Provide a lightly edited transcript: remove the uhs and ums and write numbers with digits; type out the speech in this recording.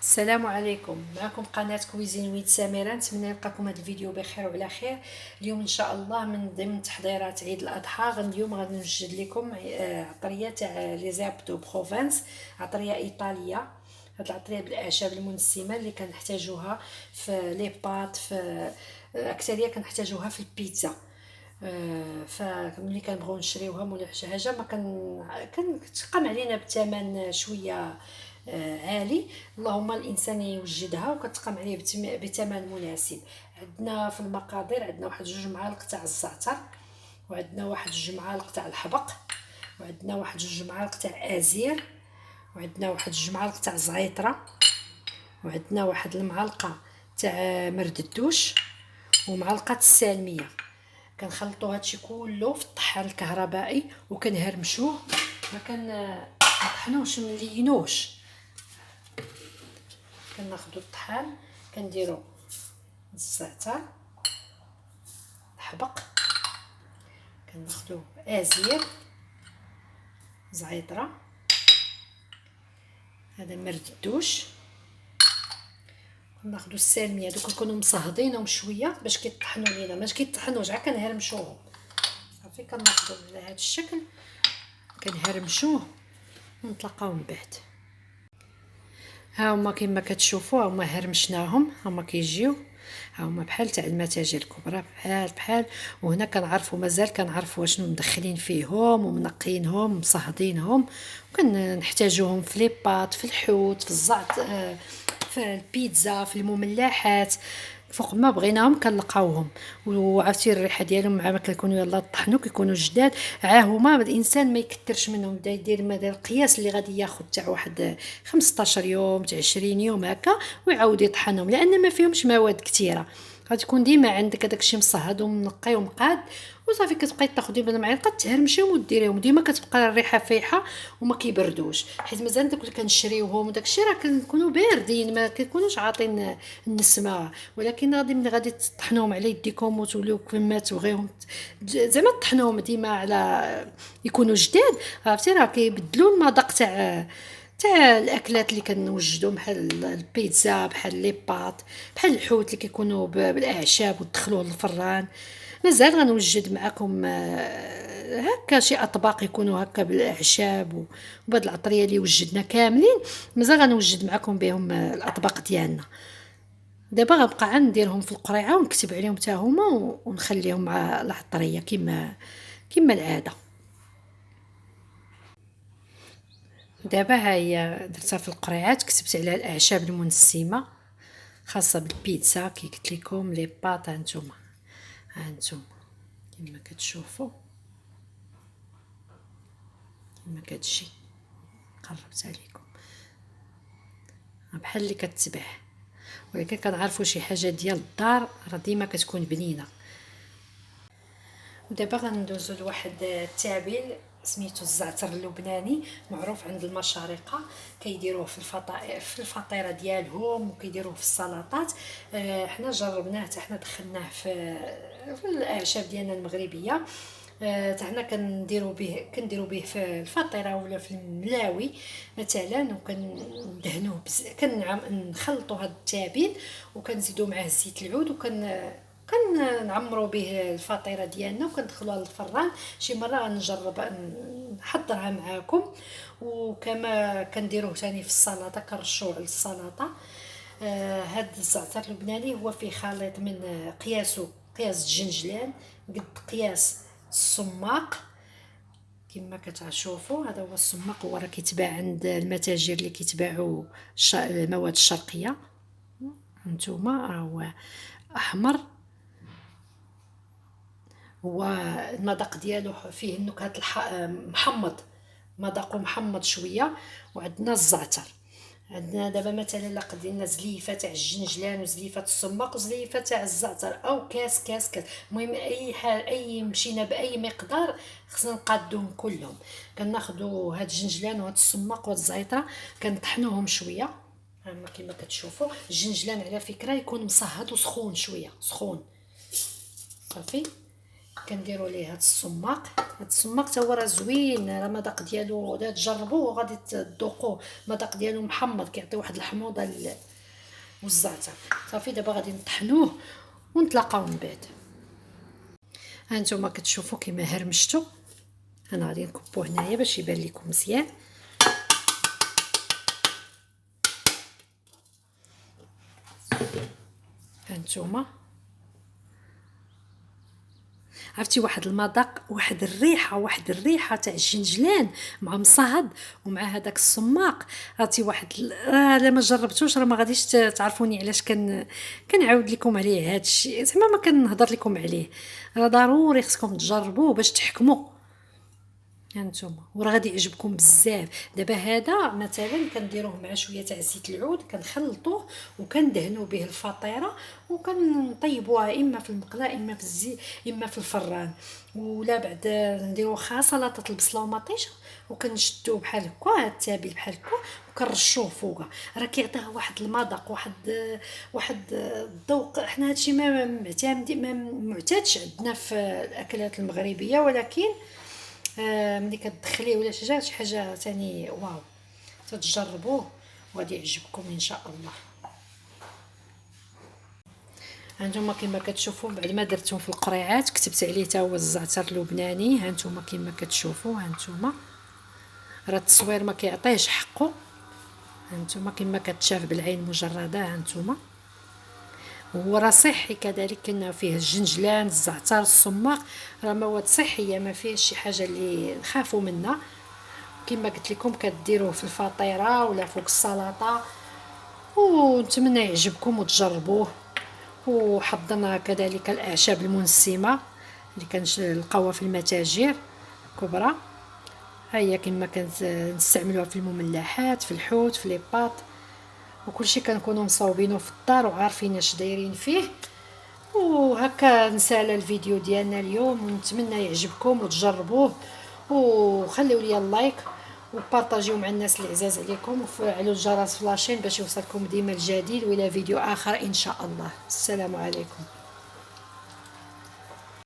السلام عليكم. معكم قناة كويزين ويد سميرة. نتمنى نلقاكم هذا الفيديو بخير وعلى خير. اليوم ان شاء الله من ضمن تحضيرات عيد الاضحى اليوم غادي نوجد لكم عطريه تاع لي زيرب دو بروفنس، عطريه ايطاليه. هاد العطريه بالاعشاب المنسمه اللي كنحتاجوها في لي بات، في اكثريه كنحتاجوها في البيتزا. فملي كنبغيو نشريوها ولا شي حاجه ما كتقام علينا بثمن شويه عالي. اللهم الانسان يوجدها وكتقام عليه بثمن مناسب. عندنا في المقادير عندنا واحد 2 معالق تاع الزعتر، وعندنا واحد 2 معالق تاع الحبق، وعندنا واحد 2 معالق تاع ازير، وعندنا واحد 2 معالق تاع الزعيطره، وعندنا واحد المعلقه تاع مرد الدوش، ومعلقه السالميه. كنخلطوا هادشي كله في الطحان الكهربائي وكنهرمشوه، ما كنطحنوش ملينوش. كناخذوا الطحان كنديروا الزعتر، الحبق، كناخذوا ازير، زعيطره، هذا مرد الدوش، ناخذوا السالميه. دوك نكونوا مصهدينهم شويه باش كيطحنوا لينا، ماشي كيطحنوش، عا كنهرمشوهم صافي. كناخذوا على هذا الشكل كنهرمشوه ونتلاقاو من بعد. ها هما كما كتشوفوا، هما هرمشناهم، هما كيجيو، ها هما بحال تاع المتاجر الكبرى، بحال. وهنا كنعرفوا، مازال كنعرفوا شنو مدخلين فيهم ومنقينهم ومصهدينهم، وكنحتاجوهم في لي بات، في الحوت، في الزعت، في البيتزا، في المملحات. فوق ما بغيناهم كنلقاوهم. وعرفتي الريحه ديالهم مع ما كيكونوا يلا طحنوا كيكونوا جداد. هما الانسان ما يكثرش منهم، بدا يدير مدى القياس اللي غادي ياخذ تاع واحد 15 يوم تاع 20 يوم هكا، ويعاود يطحنهم لان ما فيهمش مواد كثيره. غتكون ديما عندك هذاك الشيء مصهد ومنقي ومقاد، وصافي كتبقاي تاخدي بالمعلقه تهرمشيهم وديريهم، ديما كتبقى الريحه فايحه وما كيبردوش. حيت مازال داك اللي كنشريوهم وداك الشيء راه كنكونوا باردين، ما كيكونوش عاطين النسمه. ولكن غادي ملي غادي تطحنوهم على يديكم وتوليو كما تبغيهم، زعما طحنوهم ديما على يكونوا جداد، عرفتي راه كيبدلوا المذاق تاع الاكلات اللي كنوجدوا، بحال البيتزا، بحال لي بات، بحال الحوت اللي كيكونوا بالاعشاب وتدخلوه للفران. مازال غنوجد معكم هكا شي اطباق يكونوا هكا بالاعشاب وبهاد العطريه اللي وجدنا كاملين. مازال غنوجد معكم بهم الاطباق ديالنا. دابا غنبقى عاد نديرهم في القريعه ونكتب عليهم حتى هما ونخليهم مع العطريه كما العاده. دابا ها هي درتها في القريعات، كتبت عليها الاعشاب المنسمه خاصه بالبيتزا كي قلت لكم لي باط. هانتوما كما كتشوفوا، كما كتجي قربت عليكم بحال اللي كتباع. ولكن كنعرفوا شي حاجه ديال الدار راه ديما كتكون بنينه. ودابا غندوزو لواحد التابل سميتو الزعتر اللبناني، معروف عند المشارقه. كيديروه في الفطائر، في الفطيره ديالهم، وكيديروه في السلطات. حنا جربناه حتى حنا دخلناه في الاعشاب ديالنا المغربيه. حتى حنا كنديرو به في الفطيره ولا في الملاوي مثلا، وكندهنوه كنخلطوا هذا التابل وكنزيدوا معاه زيت العود، كنعمروا به الفطيره ديالنا وكندخلوها للفران. شي مره غنجرب نحضرها معاكم. وكما كنديروه ثاني في السلطه، كنرشوه على السلطه. هاد الزعتر اللبناني هو فيه خليط من قياسه قياس الجنجلان قد قياس السماق. كما كتشوفوا هذا هو السماق، هو راه كيتباع عند المتاجر اللي كيتباعوا المواد الشرقيه. هانتوما راه هو احمر، هو المذاق ديالو فيه النكهات محمض، مذاقه محمض شويه. وعندنا الزعتر. عندنا دابا مثلا الا قدينا زليفه تاع الجنجلان وزليفه السماق وزليفه تاع الزعتر، او كاس. المهم اي حال، اي مشينا باي مقدار خصنا نقادوهم كلهم. كناخذوا هاد الجنجلان وهاد السماق وهاد الزعتر كنطحنوهم شويه. هما كما كتشوفوا الجنجلان على فكره يكون مصهد وسخون شويه، سخون صافي. كنديروا ليه هاد الصماق. هاد الصماق تا هو راه زوين، راه المذاق ديالو لا تجربوه وغادي تذوقوه. المذاق ديالو محمض، كيعطي واحد الحموضه والزعتر. صافي دابا غادي نطحنوه ونتلاقاو من بعد. هانتوما كتشوفوا كيما هرمشتو. انا غادي نكبو هنايا باش يبان لكم مزيان. هانتوما عرفتي واحد المذاق، واحد الريحه تاع الجنجلان مع مصهد ومع هذاك الصماق. عرفتي الا ما جربتوش راه ما غاديش تعرفوني علاش كنعاود لكم عليه هذا الشيء، زعما ما كنهضر لكم عليه. راه ضروري خصكم تجربوه باش تحكموا. هانتوما وراه غادي يعجبكم بزاف. دابا هذا مثلا كنديروه مع شويه تاع زيت العود، كنخلطوه وكندهنوا به الفطيره وكنطيبوها اما في المقله اما في الزيت اما في الفران. ولا بعد نديروا خا سلطه البصله ومطيشه وكنشدوه بحال هكا، التابل بحال هكا وكنرشوه فوقه. راه كيعطيها واحد المذاق، واحد الذوق. حنا هادشي ما معتادين، ما معتادش عندنا في الاكلات المغربيه، ولكن ملي كتدخليه ولا شي حاجه ثاني واو. تتجربوه وغادي يعجبكم ان شاء الله. هانتوما كما كتشوفوا بعد ما درتهم في القريعات كتبت عليه تا هو الزعتر اللبناني. هانتوما كما كتشوفوا، هانتوما راه التصوير ما كيعطيهش حقه. هانتوما كما كتشاف بالعين المجرده. هانتوما وهو راه صحي كذلك، كنا فيه الجنجلان، الزعتر، الصماق، راه مواد صحيه ما فيه شي حاجه اللي نخافوا منها. كما قلت لكم كديروه في الفطيره ولا فوق السلطه، ونتمنى يعجبكم وتجربوه. وحضرنا كذلك الاعشاب المنسمه اللي كنلقاوها في المتاجر كبرى. هيا كما نستعملوها في المملحات، في الحوت، في لي باط، وكل شيء كنكونوا مصاوبينه في الدار وعارفين اش دايرين فيه. وهكا نسالى الفيديو ديالنا اليوم، ونتمنى يعجبكم وتجربوه. وخليوا لي اللايك وبارطاجيو مع الناس اللي عزاز عليكم، وفعلوا الجرس في لاشين باش يوصلكم ديما الجديد والى فيديو اخر ان شاء الله. السلام عليكم.